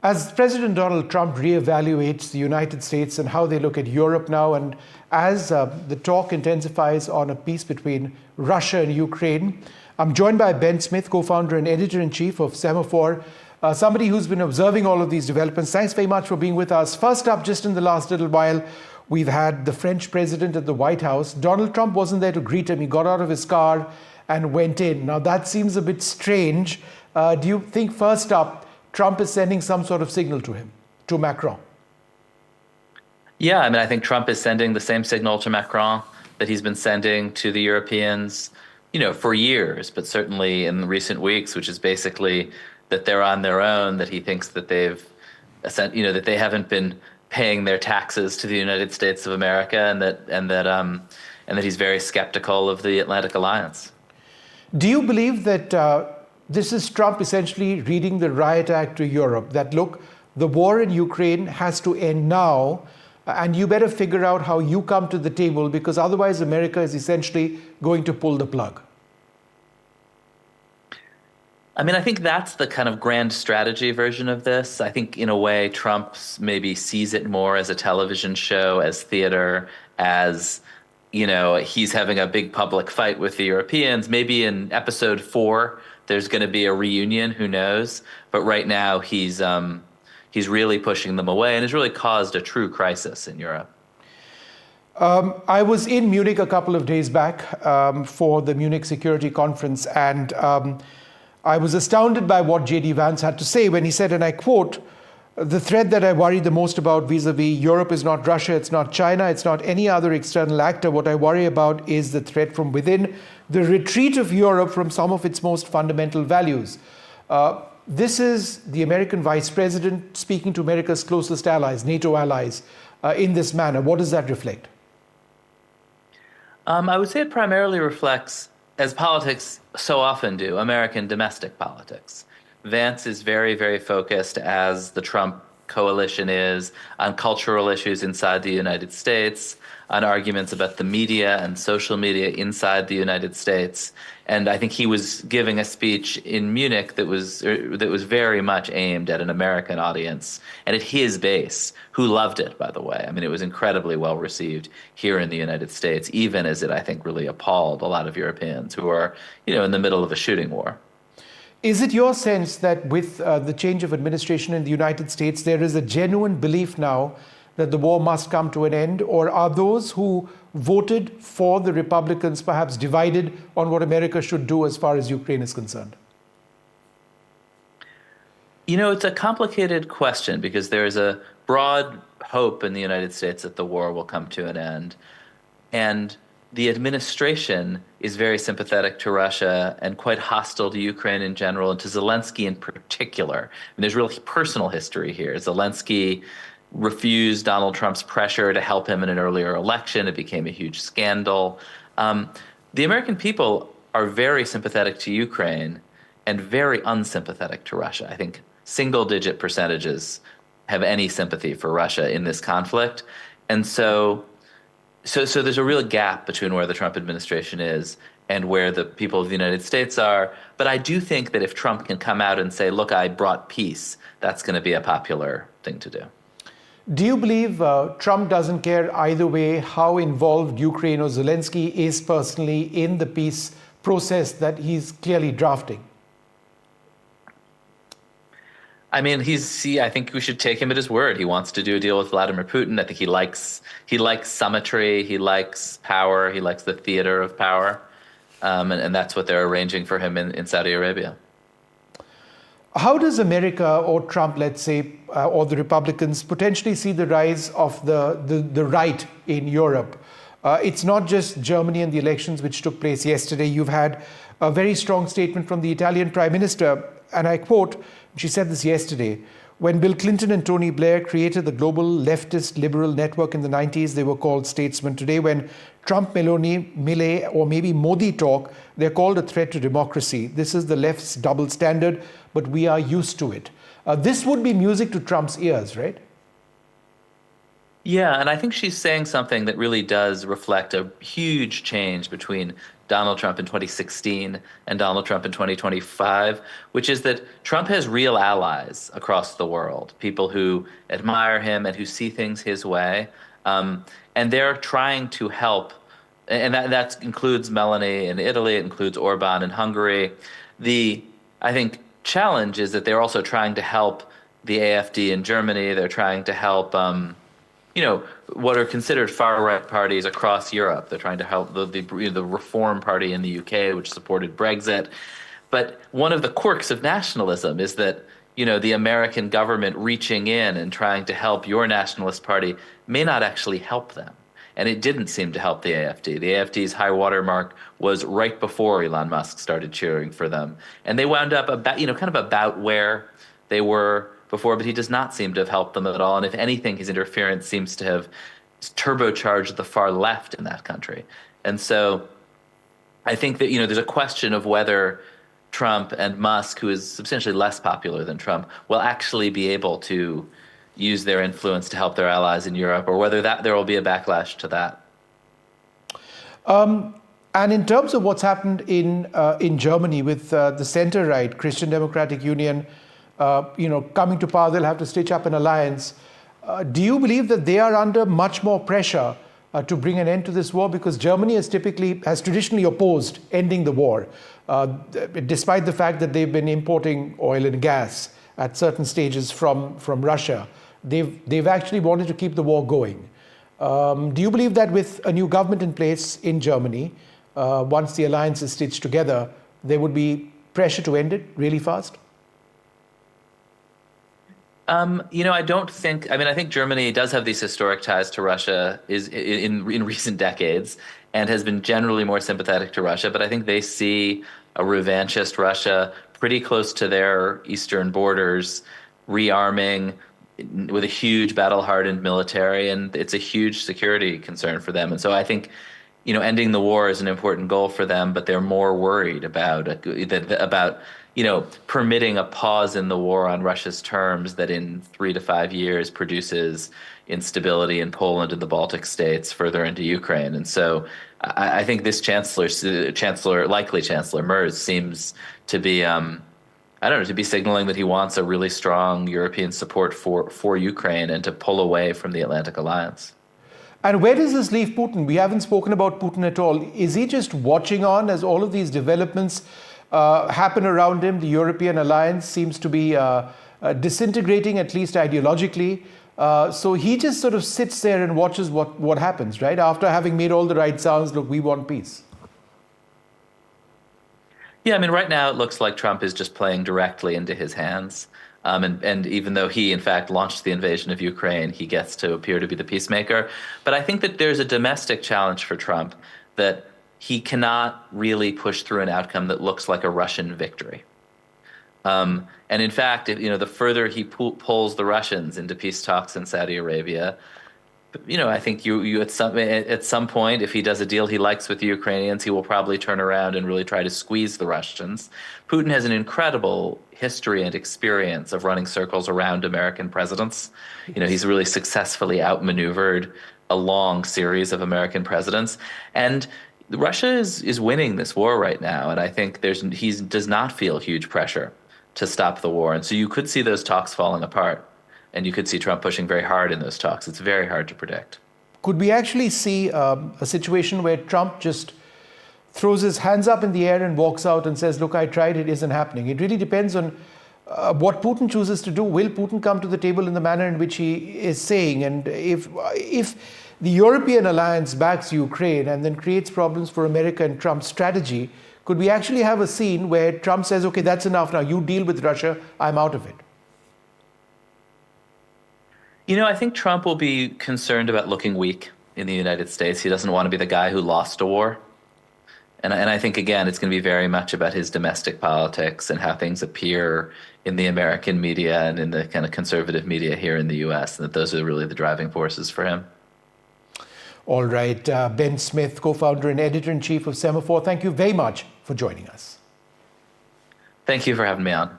As President Donald Trump reevaluates the United States and how they look at Europe now, and as the talk intensifies on a peace between Russia and Ukraine, I'm joined by Ben Smith, co-founder and editor-in-chief of Semafor, somebody who's been observing all of these developments. Thanks very much for being with us. First up, just in the last little while, we've had the French president at the White House. Donald Trump wasn't there to greet him. He got out of his car and went in. Now, that seems a bit strange. Do you think, first up, Trump is sending some sort of signal to him, to Macron? Yeah, I mean, I think Trump is sending the same signal to Macron that he's been sending to the Europeans, for years, but certainly in recent weeks, which is basically that they're on their own, that he thinks that that they haven't been paying their taxes to the United States of America, and that he's very skeptical of the Atlantic Alliance. Do you believe that this is Trump essentially reading the riot act to Europe, that look, the war in Ukraine has to end now, and you better figure out how you come to the table, because otherwise America is essentially going to pull the plug? I mean, I think that's the kind of grand strategy version of this. I think in a way Trump maybe sees it more as a television show, as theater, as he's having a big public fight with the Europeans. Maybe in episode 4, there's going to be a reunion, who knows? But right now he's really pushing them away, and has really caused a true crisis in Europe. I was in Munich a couple of days back for the Munich Security Conference, and I was astounded by what Vance had to say when he said, and I quote, "The threat that I worry the most about vis-a-vis Europe is not Russia, it's not China, it's not any other external actor. What I worry about is the threat from within, the retreat of Europe from some of its most fundamental values." This is the American vice president speaking to America's closest allies, NATO allies, in this manner. What does that reflect? I would say it primarily reflects, as politics so often do, American domestic politics. Vance is very, very focused, as the Trump coalition is, on cultural issues inside the United States, on arguments about the media and social media inside the United States. And I think he was giving a speech in Munich that was very much aimed at an American audience and at his base, who loved it, by the way. I mean, it was incredibly well received here in the United States, even as it, I think, really appalled a lot of Europeans who are, in the middle of a shooting war. Is it your sense that with the change of administration in the United States, there is a genuine belief now that the war must come to an end? Or are those who voted for the Republicans perhaps divided on what America should do as far as Ukraine is concerned? It's a complicated question, because there is a broad hope in the United States that the war will come to an end. And the administration is very sympathetic to Russia and quite hostile to Ukraine in general, and to Zelensky in particular. And there's really personal history here. Zelensky refused Donald Trump's pressure to help him in an earlier election. It became a huge scandal. The American people are very sympathetic to Ukraine and very unsympathetic to Russia. I think single-digit percentages have any sympathy for Russia in this conflict. And so there's a real gap between where the Trump administration is and where the people of the United States are. But I do think that if Trump can come out and say, look, I brought peace, that's going to be a popular thing to do. Do you believe Trump doesn't care either way how involved Ukraine or Zelensky is personally in the peace process that he's clearly drafting? I mean, I think we should take him at his word. He wants to do a deal with Vladimir Putin. I think he likes symmetry, he likes power, he likes the theater of power. And that's what they're arranging for him in Saudi Arabia. How does America or Trump, let's say, or the Republicans potentially see the rise of the right in Europe? It's not just Germany and the elections which took place yesterday. You've had a very strong statement from the Italian Prime Minister, and I quote, she said this yesterday, "When Bill Clinton and Tony Blair created the global leftist liberal network in the 90s, they were called statesmen. Today, when Trump, Meloni, Millet, or maybe Modi talk, they're called a threat to democracy. This is the left's double standard, but we are used to it." This would be music to Trump's ears, right? Yeah, and I think she's saying something that really does reflect a huge change between Donald Trump in 2016 and Donald Trump in 2025, which is that Trump has real allies across the world, people who admire him and who see things his way. And they're trying to help, and that includes Meloni in Italy, it includes Orban in Hungary. I think, challenge is that they're also trying to help the AfD in Germany. They're trying to help what are considered far-right parties across Europe. They're trying to help the Reform Party in the UK, which supported Brexit. But one of the quirks of nationalism is that, the American government reaching in and trying to help your nationalist party may not actually help them. And it didn't seem to help the AfD. The AfD's high water mark was right before Elon Musk started cheering for them. And they wound up kind of about where they were before, but he does not seem to have helped them at all. And if anything, his interference seems to have turbocharged the far left in that country. And so I think that, there's a question of whether Trump and Musk, who is substantially less popular than Trump, will actually be able to use their influence to help their allies in Europe, or whether there will be a backlash to that. And in terms of what's happened in Germany with the center-right Christian Democratic Union, coming to power, they'll have to stitch up an alliance. Do you believe that they are under much more pressure to bring an end to this war? Because Germany has traditionally opposed ending the war, despite the fact that they've been importing oil and gas at certain stages from Russia. They've actually wanted to keep the war going. Do you believe that with a new government in place in Germany, once the alliance is stitched together, there would be pressure to end it really fast? I don't think. I think Germany does have these historic ties to Russia in recent decades, and has been generally more sympathetic to Russia. But I think they see a revanchist Russia pretty close to their eastern borders, rearming with a huge battle-hardened military, and it's a huge security concern for them. And so I think, ending the war is an important goal for them, but they're more worried about permitting a pause in the war on Russia's terms that in 3 to 5 years produces instability in Poland and the Baltic states, further into Ukraine. And so I think this likely Chancellor Merz seems to be, to be signaling that he wants a really strong European support for Ukraine and to pull away from the Atlantic Alliance. And where does this leave Putin? We haven't spoken about Putin at all. Is he just watching on as all of these developments happen around him? The European alliance seems to be disintegrating, at least ideologically. So he just sort of sits there and watches what happens, right? After having made all the right sounds, look, we want peace. Yeah, right now it looks like Trump is just playing directly into his hands. And even though he, in fact, launched the invasion of Ukraine, he gets to appear to be the peacemaker. But I think that there's a domestic challenge for Trump, that he cannot really push through an outcome that looks like a Russian victory. And in fact, the further he pulls the Russians into peace talks in Saudi Arabia, I think you at some point, if he does a deal he likes with the Ukrainians, he will probably turn around and really try to squeeze the Russians. Putin has an incredible history and experience of running circles around American presidents. He's really successfully outmaneuvered a long series of American presidents. And Russia is winning this war right now, and I think he does not feel huge pressure to stop the war. And so you could see those talks falling apart. And you could see Trump pushing very hard in those talks. It's very hard to predict. Could we actually see a situation where Trump just throws his hands up in the air and walks out and says, look, I tried, it isn't happening? It really depends on what Putin chooses to do. Will Putin come to the table in the manner in which he is saying? And if the European alliance backs Ukraine and then creates problems for America and Trump's strategy, could we actually have a scene where Trump says, okay, that's enough now, you deal with Russia, I'm out of it? I think Trump will be concerned about looking weak in the United States. He doesn't want to be the guy who lost a war. And I think, again, it's going to be very much about his domestic politics and how things appear in the American media and in the kind of conservative media here in the U.S., and that those are really the driving forces for him. All right. Ben Smith, co-founder and editor-in-chief of Semafor, thank you very much for joining us. Thank you for having me on.